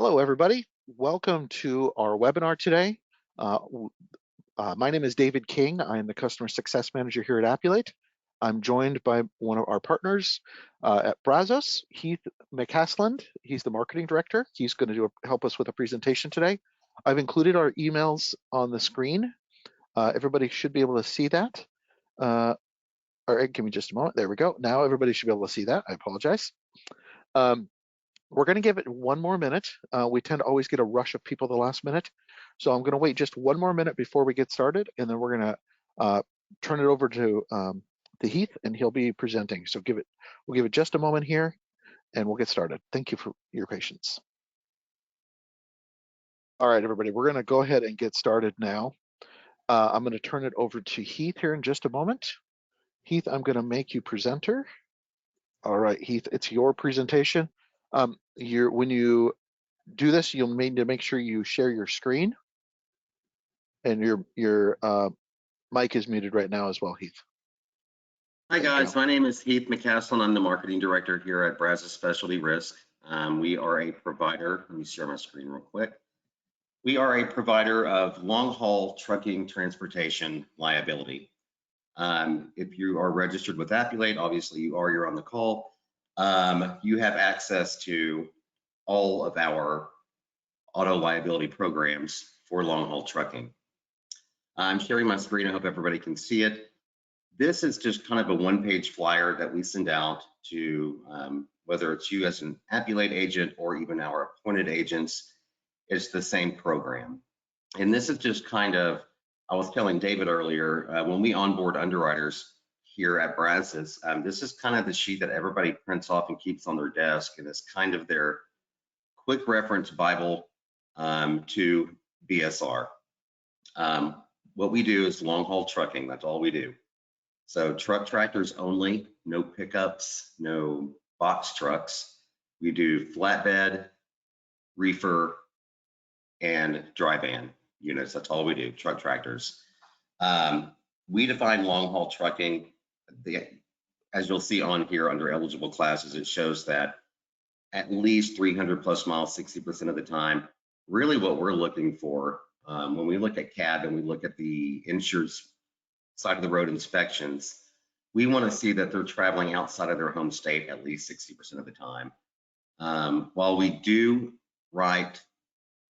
Hello, everybody. Welcome to our webinar today. My name is David King. I am the Customer Success Manager here at Appulate. I'm joined by one of our partners at Brazos, Heath McCasland. He's the Marketing Director. He's going to help us with a presentation today. I've included our emails on the screen. Everybody should be able to see that. All right, give me just a moment. There we go. Now everybody should be able to see that. I apologize. We're going to give it one more minute. We tend to always get a rush of people the last minute. So I'm going to wait just one more minute before we get started, and then we're going to turn it over to Heath, and he'll be presenting. So we'll give it just a moment here, and we'll get started. Thank you for your patience. All right, everybody, we're going to go ahead and get started now. I'm going to turn it over to Heath here in just a moment. Heath, I'm going to make you presenter. All right, Heath, it's your presentation. When you do this, you'll need to make sure you share your screen, and your mic is muted right now as well, Heath. Hi guys, my name is Heath McCasland. I'm the Marketing Director here at Brazos Specialty Risk. We are a provider, let me share my screen real quick. We are a provider of long-haul trucking transportation liability. If you are registered with Appulate, obviously you're on the call. You have access to all of our auto liability programs for long-haul trucking. I'm sharing my screen. I hope everybody can see it. This is just kind of a one-page flyer that we send out to whether it's you as an Appulate agent or even our appointed agents. It's the same program. And this is just kind of, I was telling David earlier, when we onboard underwriters here at Brazos, this is kind of the sheet that everybody prints off and keeps on their desk, and it's kind of their quick reference Bible to BSR. What we do is long haul trucking. That's all we do. So truck tractors only, no pickups, no box trucks. We do flatbed, reefer, and dry van units. That's all we do, truck tractors. We define long haul trucking. As you'll see on here under eligible classes, it shows that at least 300 plus miles, 60% of the time. Really what we're looking for when we look at CAB and we look at the insured side of the road inspections, we want to see that they're traveling outside of their home state at least 60% of the time. While we do write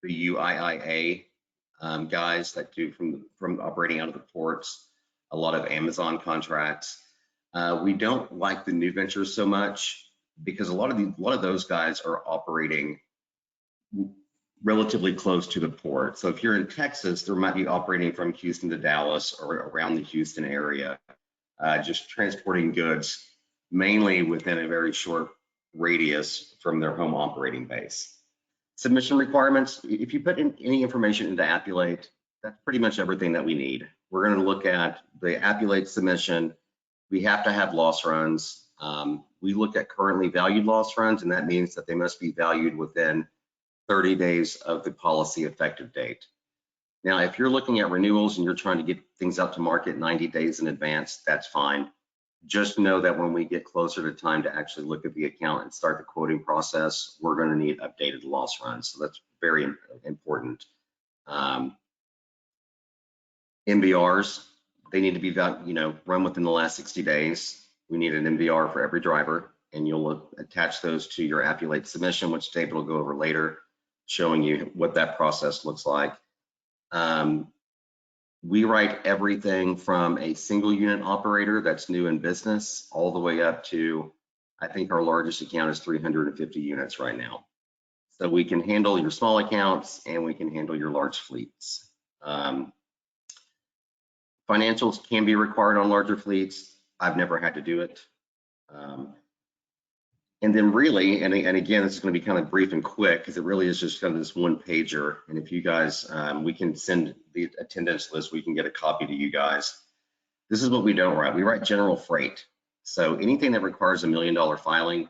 the UIIA guys that do from operating out of the ports, a lot of Amazon contracts, we don't like the new ventures so much because a lot of those guys are operating relatively close to the port. So if you're in Texas, they might be operating from Houston to Dallas or around the Houston area, just transporting goods mainly within a very short radius from their home operating base. Submission requirements, if you put in any information into Appulate, that's pretty much everything that we need. We're going to look at the Appulate submission. We have to have loss runs. We look at currently valued loss runs, and that means that they must be valued within 30 days of the policy effective date. Now, if you're looking at renewals and you're trying to get things out to market 90 days in advance, that's fine. Just know that when we get closer to time to actually look at the account and start the quoting process, we're going to need updated loss runs. So that's very important. MVRs, they need to be run within the last 60 days. We need an MVR for every driver, and you'll attach those to your Appulate submission, which David will go over later, showing you what that process looks like. We write everything from a single unit operator that's new in business all the way up to, I think our largest account is 350 units right now. So we can handle your small accounts and we can handle your large fleets. Financials can be required on larger fleets. I've never had to do it. And then really, and again, this is going to be kind of brief and quick because it really is just kind of this one pager. And if you guys, we can send the attendance list, we can get a copy to you guys. This is what we don't write. We write general freight. So anything that requires $1 million filing,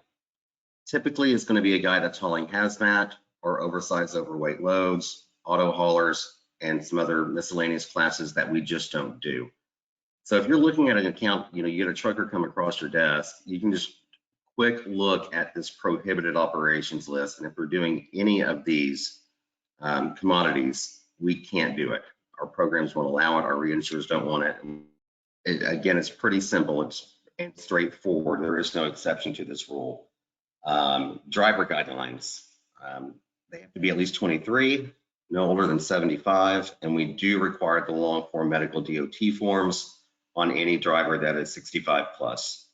typically is going to be a guy that's hauling hazmat or oversized overweight loads, auto haulers, and some other miscellaneous classes that we just don't do. So if you're looking at an account, you get a trucker come across your desk, you can just quick look at this prohibited operations list, and if we're doing any of these commodities, we can't do it. Our programs won't allow it. Our reinsurers don't want it. Again, it's pretty simple. It's straightforward. There is no exception to this rule. Driver guidelines. They have to be at least 23, no older than 75, and we do require the long form medical DOT forms on any driver that is 65 plus.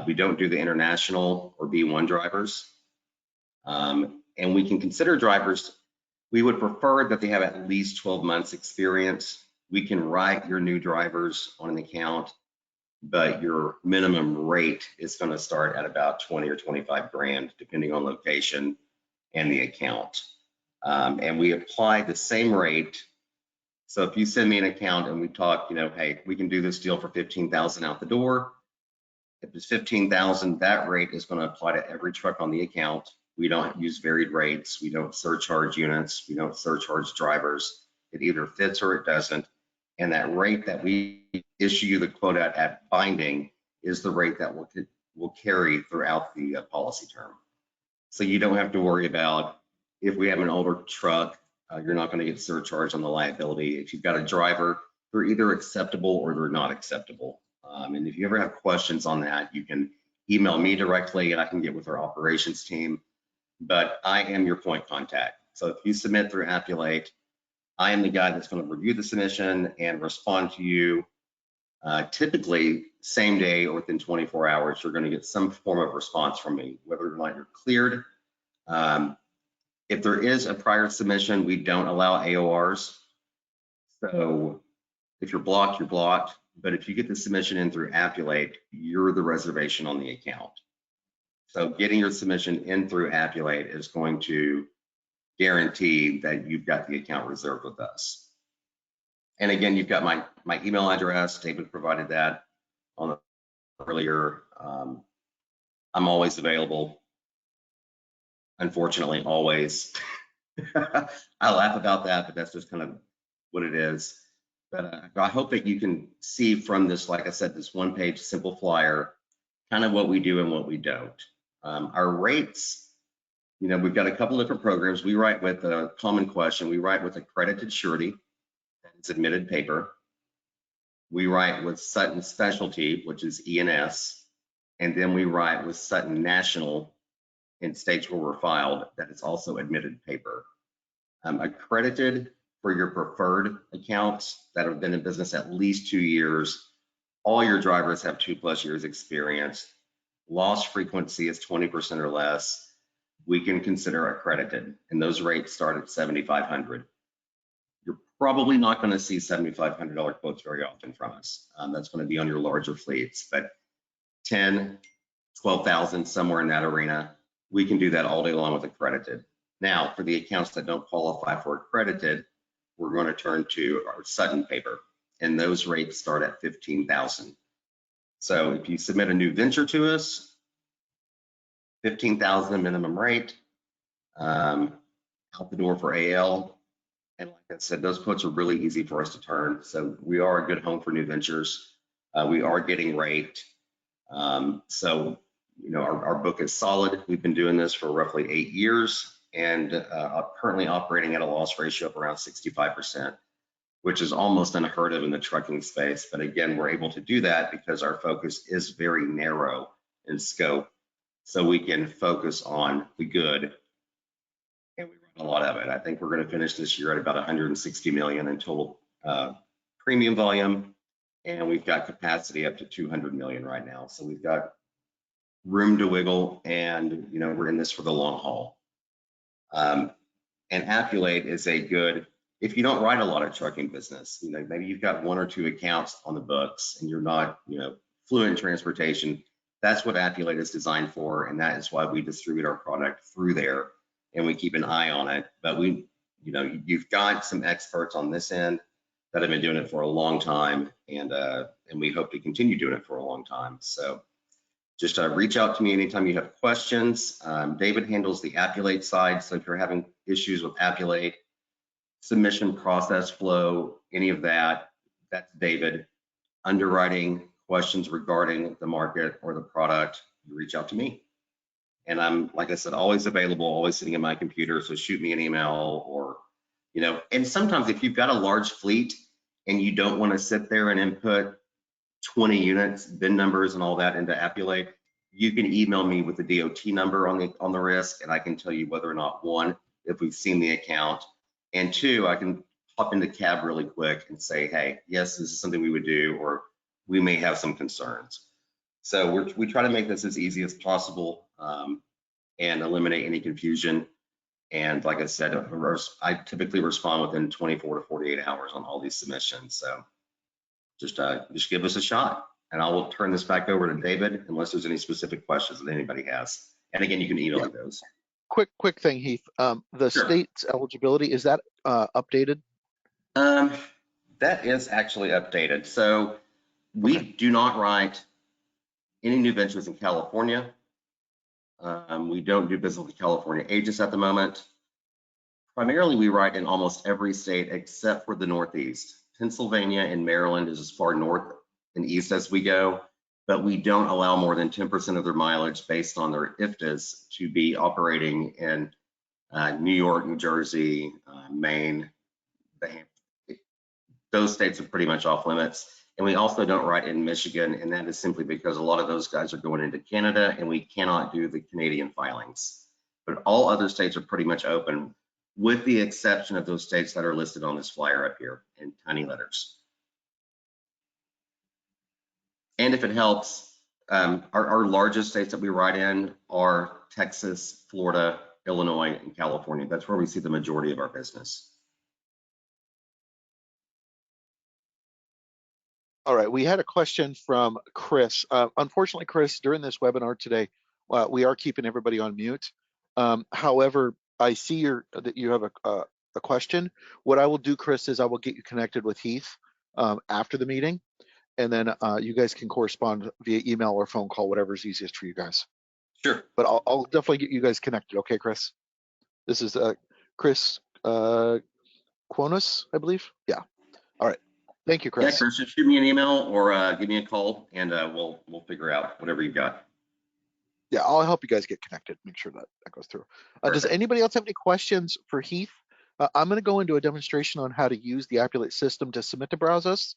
We don't do the international or B1 drivers. And we can consider drivers, we would prefer that they have at least 12 months experience. We can write your new drivers on an account, but your minimum rate is going to start at about 20 or 25 grand, depending on location and the account. And we apply the same rate. So if you send me an account and we talk, hey, we can do this deal for 15,000 out the door. If it's 15,000, that rate is going to apply to every truck on the account. We don't use varied rates. We don't surcharge units. We don't surcharge drivers. It either fits or it doesn't. And that rate that we issue you the quote at binding is the rate that will carry throughout the policy term. So you don't have to worry about if we have an older truck, you're not going to get surcharged on the liability. If you've got a driver, they're either acceptable or they're not acceptable. And if you ever have questions on that, you can email me directly and I can get with our operations team. But I am your point contact. So if you submit through Appulate, I am the guy that's going to review the submission and respond to you. Typically, same day or within 24 hours, you're going to get some form of response from me, whether or not you're cleared. If there is a prior submission, we don't allow AORs. So if you're blocked, you're blocked. But if you get the submission in through Appulate, you're the reservation on the account. So getting your submission in through Appulate is going to guarantee that you've got the account reserved with us. And again, you've got my email address. David provided that on earlier. I'm always available. Unfortunately, always. I laugh about that, but that's just kind of what it is. But I hope that you can see from this, like I said, this one-page simple flyer, kind of what we do and what we don't. Our rates, we've got a couple different programs. We write with a common question. We write with accredited surety, it's admitted paper. We write with Sutton Specialty, which is E&S, and then we write with Sutton National in states where we're filed, that is also admitted paper. Accredited for your preferred accounts that have been in business at least 2 years. All your drivers have 2+ years experience. Loss frequency is 20% or less. We can consider accredited, and those rates start at $7,500. You're probably not going to see $7,500 quotes very often from us. That's going to be on your larger fleets, but 10, 12,000, somewhere in that arena, we can do that all day long with accredited. Now, for the accounts that don't qualify for accredited, we're going to turn to our Sutton paper, and those rates start at 15,000. So if you submit a new venture to us, 15,000 minimum rate, out the door for AL. And like I said, those quotes are really easy for us to turn. So we are a good home for new ventures. We are getting rate. So, our book is solid. We've been doing this for roughly 8 years and currently operating at a loss ratio of around 65%, which is almost unheard of in the trucking space. But again, we're able to do that because our focus is very narrow in scope. So we can focus on the good, and we run a lot of it. I think we're going to finish this year at about 160 million in total premium volume, and we've got capacity up to 200 million right now. So we've got room to wiggle, and we're in this for the long haul. And Appulate is a good, if you don't write a lot of trucking business, maybe you've got 1 or 2 accounts on the books and you're not, fluent in transportation. That's what Appulate is designed for, and that is why we distribute our product through there, and we keep an eye on it. But you've got some experts on this end that have been doing it for a long time, and we hope to continue doing it for a long time. So just reach out to me anytime you have questions. David handles the Appulate side, so if you're having issues with Appulate, submission process flow, any of that, that's David. Underwriting, questions regarding the market or the product, you reach out to me. And I'm, like I said, always available, always sitting at my computer. So shoot me an email or, and sometimes if you've got a large fleet and you don't want to sit there and input 20 units, VIN numbers and all that into Appulate, you can email me with the DOT number on the risk, and I can tell you whether or not, one, if we've seen the account, and two, I can hop into cab really quick and say, hey, yes, this is something we would do, or we may have some concerns. So we try to make this as easy as possible and eliminate any confusion. And like I said, I typically respond within 24 to 48 hours on all these submissions. So just give us a shot, and I will turn this back over to David unless there's any specific questions that anybody has. And again, you can email me those. Quick thing, Heath. The Sure. state's eligibility, is that updated? That is actually updated. So we do not write any new ventures in California. We don't do business with California agents at the moment. Primarily, we write in almost every state except for the Northeast. Pennsylvania and Maryland is as far north and east as we go, but we don't allow more than 10% of their mileage based on their IFTAs to be operating in New York, New Jersey, Maine. Those states are pretty much off limits. And we also don't write in Michigan, and that is simply because a lot of those guys are going into Canada and we cannot do the Canadian filings. But all other states are pretty much open, with the exception of those states that are listed on this flyer up here in tiny letters. And if it helps, our largest states that we write in are Texas, Florida, Illinois, and California. That's where we see the majority of our business. All right, we had a question from Chris. Unfortunately, Chris, during this webinar today, we are keeping everybody on mute. However, I see that you have a question. What I will do, Chris, is I will get you connected with Heath after the meeting, and then you guys can correspond via email or phone call, whatever's easiest for you guys. Sure. But I'll definitely get you guys connected. Okay, Chris? This is Chris Quonis, I believe. Yeah. All right. Thank you, Chris. Yeah, Chris, just shoot me an email or give me a call, and we'll figure out whatever you've got. Yeah, I'll help you guys get connected. Make sure that goes through. Does anybody else have any questions for Heath? I'm going to go into a demonstration on how to use the Appulate system to submit to Brazos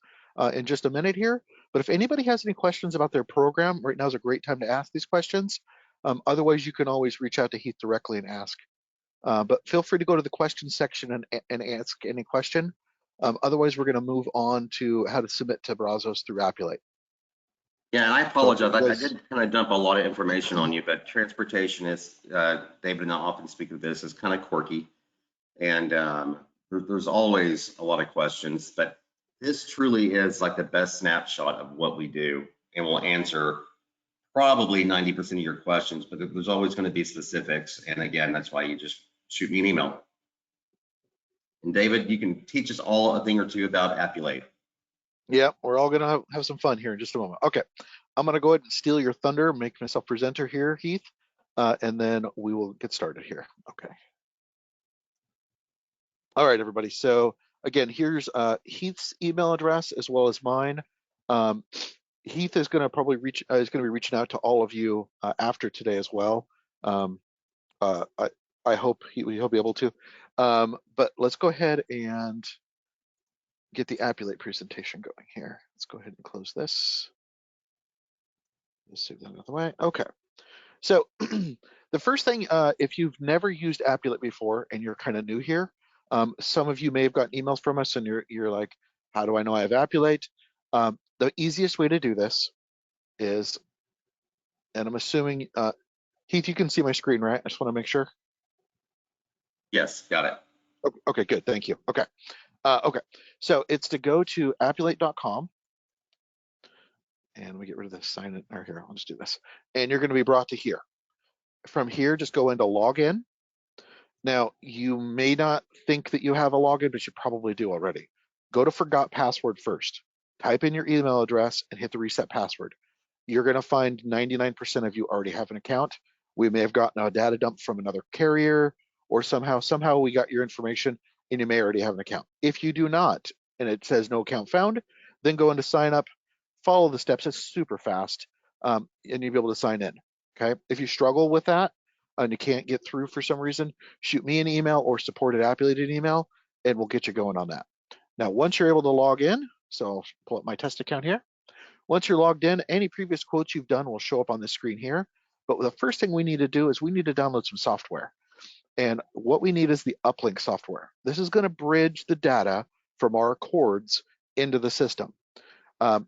in just a minute here. But if anybody has any questions about their program, right now is a great time to ask these questions. Otherwise, you can always reach out to Heath directly and ask. But feel free to go to the questions section and ask any question. Otherwise, we're going to move on to how to submit to Brazos through Appulate. Yeah, and I apologize. I did kind of dump a lot of information on you, but transportation is, David and I often speak of this, is kind of quirky. And there's always a lot of questions, but this truly is like the best snapshot of what we do, and we'll answer probably 90% of your questions, but there's always going to be specifics. And again, that's why you just shoot me an email. And David, you can teach us all a thing or two about Appulate. Yeah, we're all gonna have some fun here in just a moment. Okay, I'm gonna go ahead and steal your thunder, make myself presenter here, Heath, and then we will get started here. Okay. All right, everybody. So again, here's Heath's email address as well as mine. Heath is gonna probably is gonna be reaching out to all of you after today as well. I hope he'll be able to. But let's go ahead and get the Appulate presentation going here. Let's go ahead and close this. Let's save that out of the way. Okay. So the first thing, if you've never used Appulate before and you're kind of new here, some of you may have gotten emails from us and you're like, how do I know I have Appulate? The easiest way to do this is, and I'm assuming, Heath, you can see my screen, right? I just want to make sure. Yes, got it. Okay, good. Thank you. Okay. Okay. So it's to go to appulate.com. And we get rid of this sign in, or here, I'll just do this. And you're going to be brought to here. From here, just go into login. Now, you may not think that you have a login, but you probably do already. Go to forgot password first. Type in your email address and hit the reset password. You're going to find 99% of you already have an account. We may have gotten a data dump from another carrier, or somehow we got your information and you may already have an account. If you do not, and it says no account found, then go into sign up, follow the steps. It's super fast, and you'll be able to sign in. Okay. If you struggle with that and you can't get through for some reason, shoot me an email or support at Appulate an email, and we'll get you going on that. Now, once you're able to log in, so I'll pull up my test account here. Once you're logged in, any previous quotes you've done will show up on the screen here. But the first thing we need to do is we need to download some software. And what we need is the uplink software. This is going to bridge the data from our accords into the system. Um,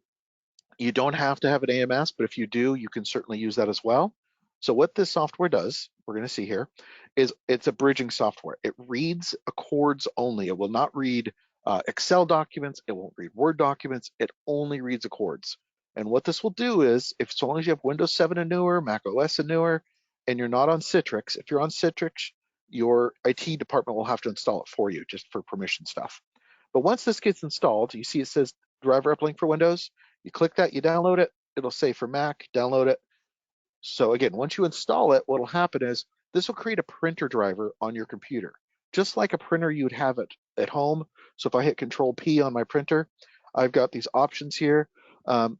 you don't have to have an AMS, but if you do, you can certainly use that as well. So what this software does, we're going to see here, is it's a bridging software. It reads accords only. It will not read Excel documents. It won't read Word documents. It only reads accords. And what this will do is, if so long as you have Windows 7 and newer, Mac OS and newer, and you're not on Citrix, if you're on Citrix, your IT department will have to install it for you just for permission stuff. But once this gets installed, you see it says driver uplink for Windows. You click that, you download it, it'll say for Mac, download it. So again, once you install it, what'll happen is this will create a printer driver on your computer, just like a printer you would have it at home. So if I hit Control P on my printer, I've got these options here. Um,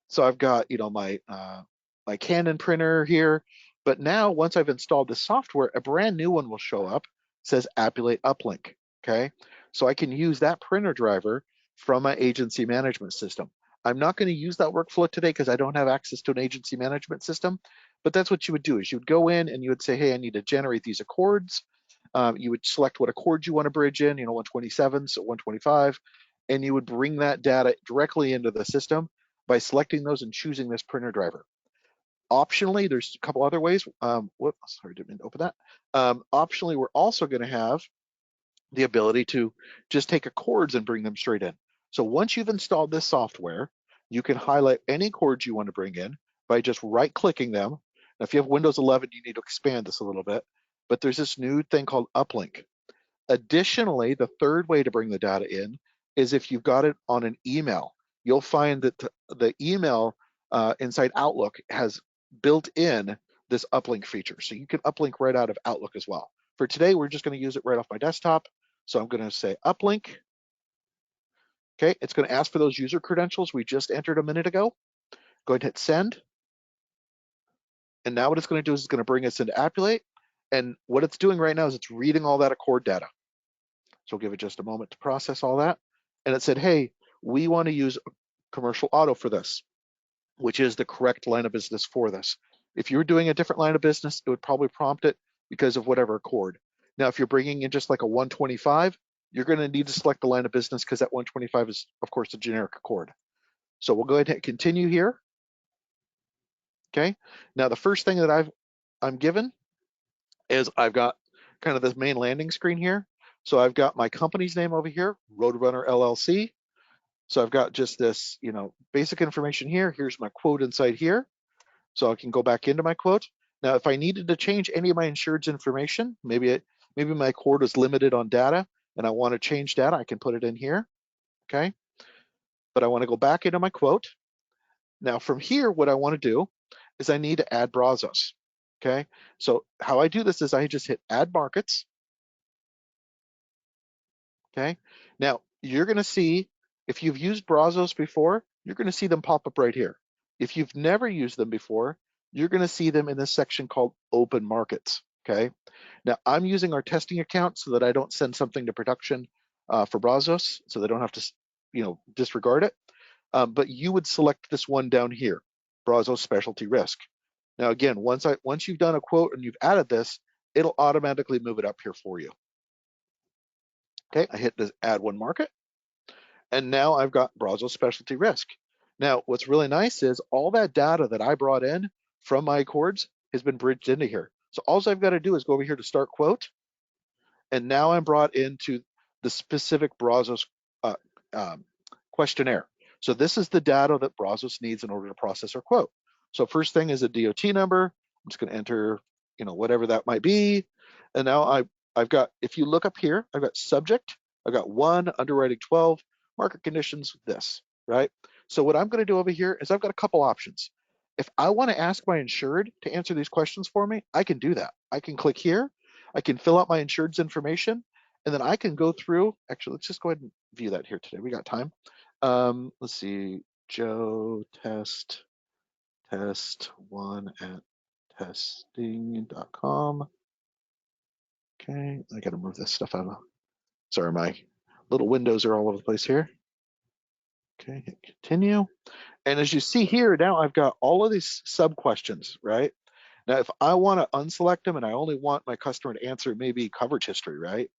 so I've got, my Canon printer here, but now once I've installed the software, a brand new one will show up, says Appulate Uplink. Okay, so I can use that printer driver from my agency management system. I'm not going to use that workflow today because I don't have access to an agency management system, but that's what you would do is you would go in and you would say, hey, I need to generate these accords. You would select what accord you want to bridge in, 127, so 125, and you would bring that data directly into the system by selecting those and choosing this printer driver. Optionally, there's a couple other ways. Sorry, didn't mean to open that. Optionally, we're also going to have the ability to just take accords and bring them straight in. So once you've installed this software, you can highlight any chords you want to bring in by just right-clicking them. Now, if you have Windows 11, you need to expand this a little bit, but there's this new thing called Uplink. Additionally, the third way to bring the data in is if you've got it on an email. You'll find that the email inside Outlook has built in this uplink feature. So you can uplink right out of Outlook as well. For today, we're just going to use it right off my desktop. So I'm going to say uplink. Okay, it's going to ask for those user credentials we just entered a minute ago. Go ahead and hit send. And now what it's going to do is it's going to bring us into Appulate. And what it's doing right now is it's reading all that accord data. So we'll give it just a moment to process all that. And it said, hey, we want to use commercial auto for this, which is the correct line of business for this. If you're doing a different line of business, it would probably prompt it because of whatever accord. Now, if you're bringing in just like a 125, you're going to need to select the line of business because that 125 is, of course, a generic accord. So we'll go ahead and hit continue here. Okay. Now, the first thing that I'm given is I've got kind of this main landing screen here. So I've got my company's name over here, Roadrunner LLC. So I've got just this, basic information here. Here's my quote inside here. So I can go back into my quote. Now, if I needed to change any of my insured's information, maybe my quote is limited on data and I want to change data, I can put it in here, okay? But I want to go back into my quote. Now from here, what I want to do is I need to add Brazos, okay? So how I do this is I just hit add markets, okay? Now you're gonna see, if you've used Brazos before, you're gonna see them pop up right here. If you've never used them before, you're gonna see them in this section called open markets, okay? Now I'm using our testing account so that I don't send something to production for Brazos, so they don't have to, disregard it. But you would select this one down here, Brazos Specialty Risk. Now again, once you've done a quote and you've added this, it'll automatically move it up here for you. Okay, I hit this add one market, and now I've got Brazos Specialty Risk. Now, what's really nice is all that data that I brought in from my accords has been bridged into here. So all I've got to do is go over here to start quote, and now I'm brought into the specific Brazos uh, um, questionnaire. So this is the data that Brazos needs in order to process our quote. So first thing is a DOT number. I'm just going to enter, whatever that might be. And now I've got, if you look up here, I've got subject, I've got 1, underwriting 12, market conditions, this, right? So what I'm going to do over here is I've got a couple options. If I want to ask my insured to answer these questions for me, I can do that. I can click here, I can fill out my insured's information, and then I can go through, actually, let's just go ahead and view that here today. We got time. Let's see, Joe, test one at testing.com. Okay, I gotta move this stuff out of, sorry, my little windows are all over the place here. Okay, hit continue. And as you see here, now I've got all of these sub questions, right? Now, if I want to unselect them and I only want my customer to answer maybe coverage history, right?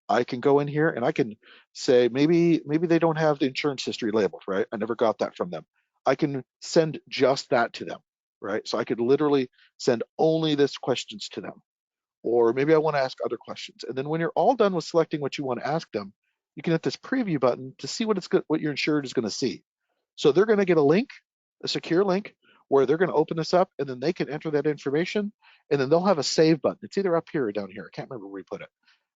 I can go in here and I can say maybe they don't have the insurance history labeled, right? I never got that from them. I can send just that to them, right? So I could literally send only this questions to them. Or maybe I want to ask other questions. And then when you're all done with selecting what you want to ask them, you can hit this preview button to see what your insured is going to see. So they're going to get a link, a secure link, where they're going to open this up and then they can enter that information and then they'll have a save button. It's either up here or down here. I can't remember where we put it.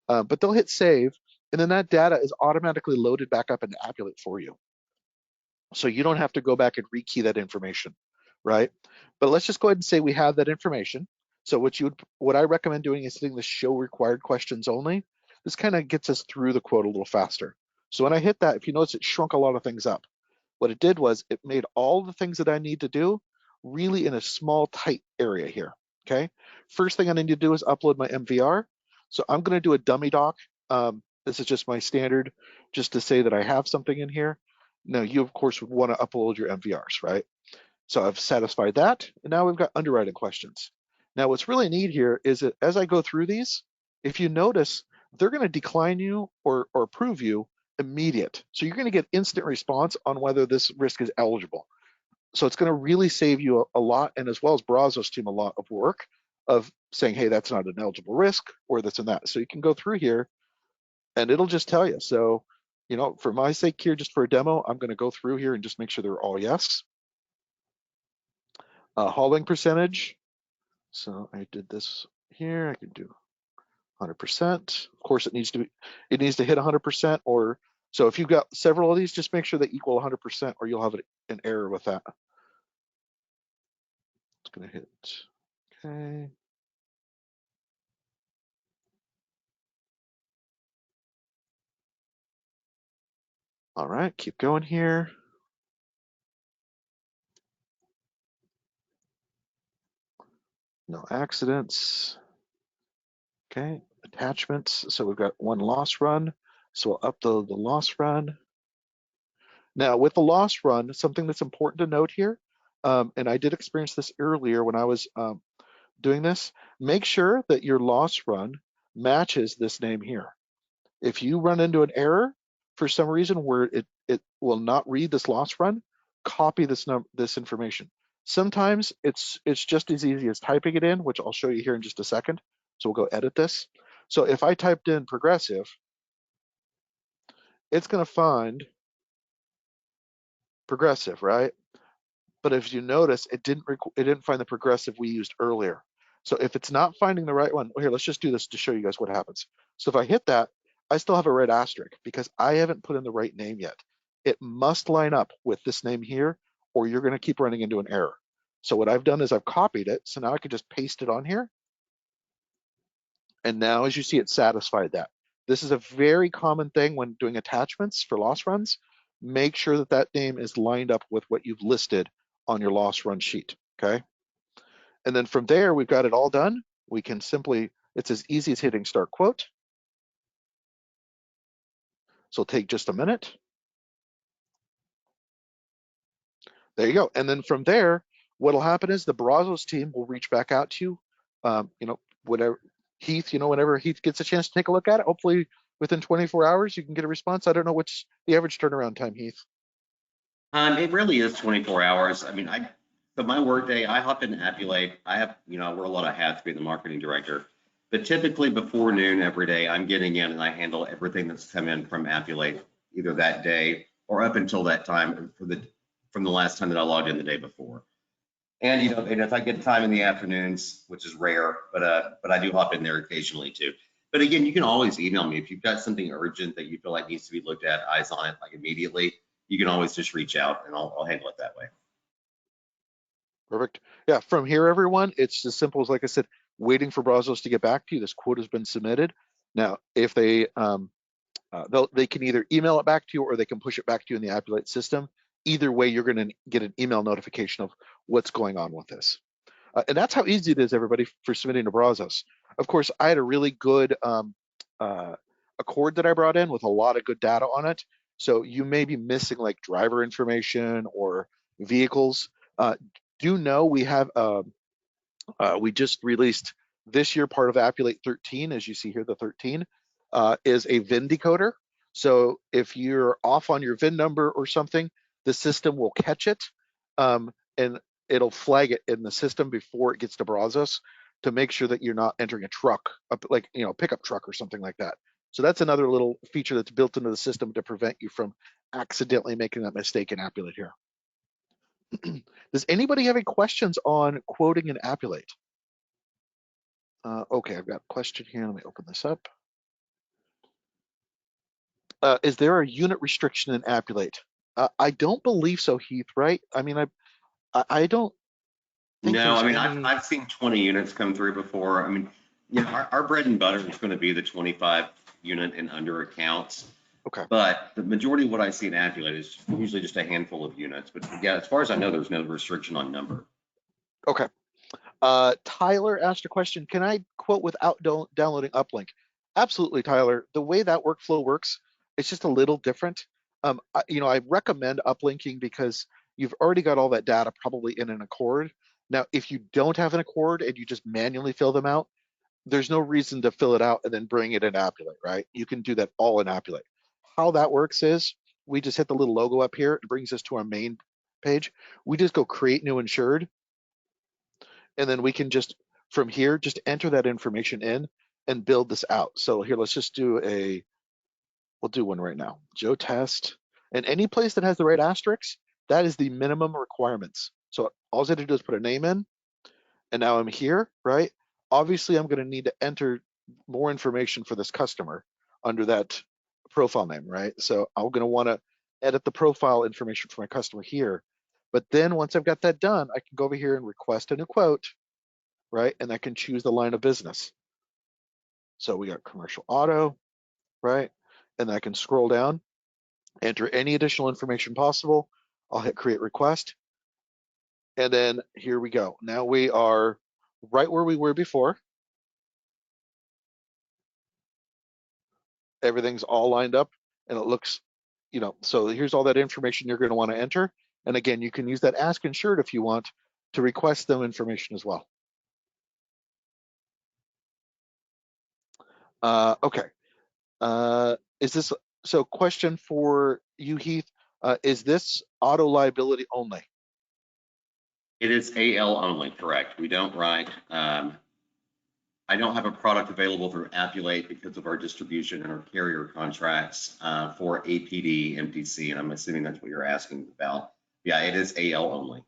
But they'll hit save and then that data is automatically loaded back up into Appulate for you. So you don't have to go back and rekey that information, right? But let's just go ahead and say we have that information. So what I recommend doing is hitting the show required questions only. This kind of gets us through the quote a little faster. So when I hit that, if you notice, it shrunk a lot of things up. What it did was it made all the things that I need to do really in a small, tight area here, okay? First thing I need to do is upload my MVR. So I'm gonna do a dummy doc. This is just my standard, just to say that I have something in here. Now, you of course would wanna upload your MVRs, right? So I've satisfied that, and now we've got underwriting questions. Now, what's really neat here is that as I go through these, if you notice, they're gonna decline you or approve you immediate. So you're gonna get instant response on whether this risk is eligible. So it's gonna really save you a lot, and as well as Brazos team a lot of work of saying, hey, that's not an eligible risk, or this and that. So you can go through here and it'll just tell you. So, for my sake here, just for a demo, I'm gonna go through here and just make sure they're all yes. Hauling percentage. So I did this here. I can do 100%. Of course, it needs to hit 100%. Or so if you've got several of these, just make sure they equal 100%, or you'll have an error with that. It's gonna hit okay. All right, keep going here. No accidents. Okay, attachments. So we've got one loss run. So we'll upload the loss run. Now, with the loss run, something that's important to note here, and I did experience this earlier when I was doing this, make sure that your loss run matches this name here. If you run into an error for some reason where it will not read this loss run, copy this information. Sometimes it's just as easy as typing it in, which I'll show you here in just a second. So we'll go edit this. So if I typed in progressive, it's going to find progressive, right? But if you notice, it didn't find the progressive we used earlier. So if it's not finding the right one, here, let's just do this to show you guys what happens. So if I hit that, I still have a red asterisk because I haven't put in the right name yet. It must line up with this name here, or you're going to keep running into an error. So what I've done is I've copied it. So now I can just paste it on here. And now, as you see, it satisfied that. This is a very common thing when doing attachments for loss runs. Make sure that that name is lined up with what you've listed on your loss run sheet, okay? And then from there, we've got it all done. We can simply, it's as easy as hitting start quote. So it'll take just a minute. There you go. And then from there, what'll happen is the Brazos team will reach back out to you. Whatever Heath, whenever Heath gets a chance to take a look at it, hopefully within 24 hours, you can get a response. I don't know what's the average turnaround time, Heath. It really is 24 hours. I mean, so my workday, I hop in Appulate. I have, I wear a lot of hats being the marketing director, but typically before noon every day, I'm getting in and I handle everything that's come in from Appulate, either that day or up until that time from the last time that I logged in the day before. And and if I get time in the afternoons, which is rare, but I do hop in there occasionally too. But again, you can always email me if you've got something urgent that you feel like needs to be looked at, eyes on it, like immediately. You can always just reach out and I'll handle it that way. Perfect. Yeah, from here, everyone, it's as simple as, like I said, waiting for Brazos to get back to you. This quote has been submitted. Now, if they they can either email it back to you or they can push it back to you in the Appulate system. Either way, you're going to get an email notification of what's going on with this. And that's how easy it is, everybody, for submitting to Brazos. Of course, I had a really good Accord that I brought in with a lot of good data on it. So you may be missing like driver information or vehicles. Do know we just released this year part of Appulate 13, as you see here, the 13 is a VIN decoder. So if you're off on your VIN number or something, the system will catch it and it'll flag it in the system before it gets to Brazos to make sure that you're not entering a truck, like pickup truck or something like that. So that's another little feature that's built into the system to prevent you from accidentally making that mistake in Appulate here. Does anybody have any questions on quoting in Appulate? Okay, I've got a question here. Let me open this up. Is there a unit restriction in Appulate? I don't believe so, Heath, right? I mean, I don't think No, there's I mean, any. I've seen 20 units come through before. I mean, you know, our bread and butter is going to be the 25 unit and under accounts. Okay, But the majority of what I see in Appulate is usually just a handful of units. But yeah, as far as I know, there's no restriction on number. okay. Tyler asked a question. Can I quote without downloading Uplink? Absolutely, Tyler. The way that workflow works, it's just a little different. I recommend uplinking because you've already got all that data probably in an Accord. Now, if you don't have an Accord and you just manually fill them out, there's no reason to fill it out and then bring it in Appulate, right? You can do that all in Appulate. How that works is we just hit the little logo up here. It brings us to our main page. We just go create new insured, and then we can just from here just enter that information in and build this out. So here, let's just we'll do one right now. Joe test, and any place that has the right asterisk, that is the minimum requirements. So all I have to do is put a name in, and now I'm here, right? Obviously, I'm going to need to enter more information for this customer under that profile name, right? So I'm going to want to edit the profile information for my customer here. But then once I've got that done, I can go over here and request a new quote, right? And I can choose the line of business. So we got commercial auto, right? And then I can scroll down, enter any additional information possible. I'll hit create request. And then here we go. Now we are right where we were before. Everything's all lined up and it looks, so here's all that information you're going to want to enter. And again, you can use that ask insured if you want to request them information as well. Okay. Is this, so question for you, Heath, is this auto liability only? It is AL only, correct. We don't write. I don't have a product available through Appulate because of our distribution and our carrier contracts for APD, MTC, and I'm assuming that's what you're asking about. Yeah, it is AL only.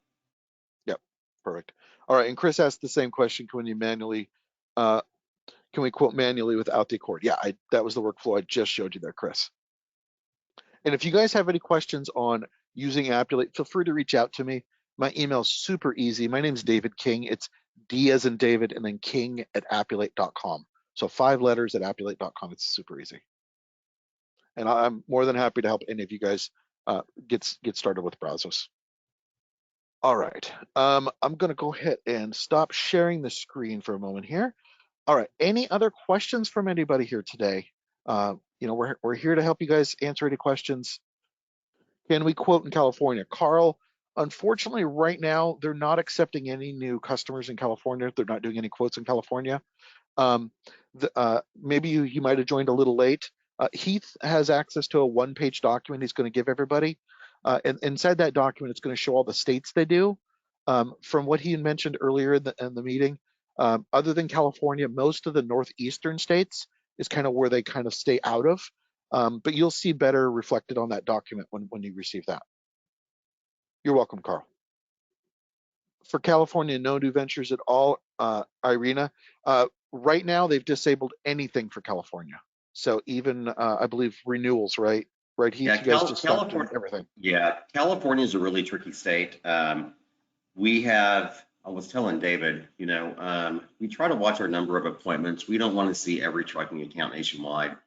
Yep, perfect. All right, and Chris asked the same question. Can we quote manually without the Accord? Yeah, that was the workflow I just showed you there, Chris. And if you guys have any questions on using Appulate, feel free to reach out to me. My email is super easy. My name is David King. It's D as in David and then King at Appulate.com. So 5 letters at Appulate.com. It's super easy. And I'm more than happy to help any of you guys get started with Brazos. All right. I'm going to go ahead and stop sharing the screen for a moment here. All right. Any other questions from anybody here today? We're here to help you guys answer any questions. Can we quote in California? Carl, unfortunately, right now, they're not accepting any new customers in California. They're not doing any quotes in California. Maybe you might have joined a little late. Heath has access to a one-page document he's going to give everybody. And inside that document, it's going to show all the states they do. From what he mentioned earlier in the meeting, other than California, most of the northeastern states is kind of where they kind of stay out of. But you'll see better reflected on that document when you receive that. You're welcome, Carl. For California, no new ventures at all, Irina. Right now, they've disabled anything for California. So even, I believe, renewals, right? Right, Heath, Yeah, you guys just stopped doing California. everything. Yeah, California is a really tricky state. I was telling David, we try to watch our number of appointments. We don't want to see every trucking account nationwide.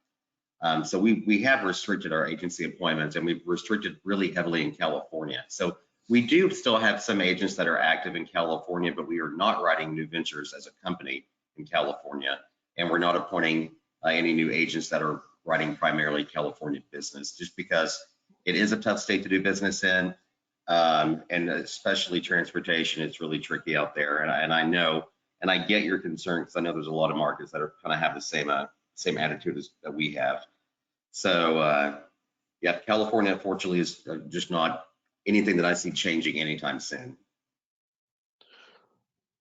So we have restricted our agency appointments and we've restricted really heavily in California. So We do still have some agents that are active in California, but we are not writing new ventures as a company in California, and we're not appointing any new agents that are writing primarily California business, just because it is a tough state to do business in, and especially transportation. It's really tricky out there, and I know, and I get your concern, because I know there's a lot of markets that are kind of have the same attitude as that we have. So yeah, California unfortunately is just not anything that I see changing anytime soon.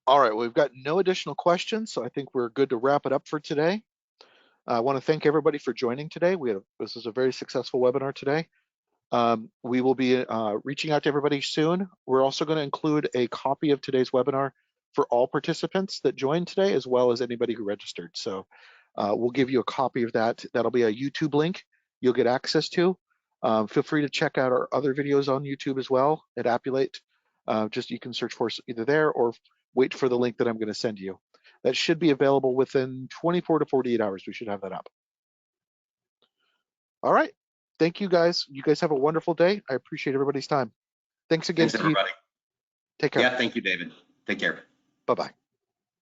All right, well, we've got no additional questions, so I think we're good to wrap it up for today. I want to thank everybody for joining today. This is a very successful webinar today. We will be reaching out to everybody soon. We're also going to include a copy of today's webinar for all participants that joined today, as well as anybody who registered. So we'll give you a copy of that. That'll be a YouTube link you'll get access to. Feel free to check out our other videos on YouTube as well at Appulate. Just you can search for us either there or wait for the link that I'm going to send you. That should be available within 24 to 48 hours. We should have that up. All right. Thank you guys. You guys have a wonderful day. I appreciate everybody's time. Thanks again, Thanks, Keith. everybody. Take care. Yeah, thank you, David. Take care. Bye-bye.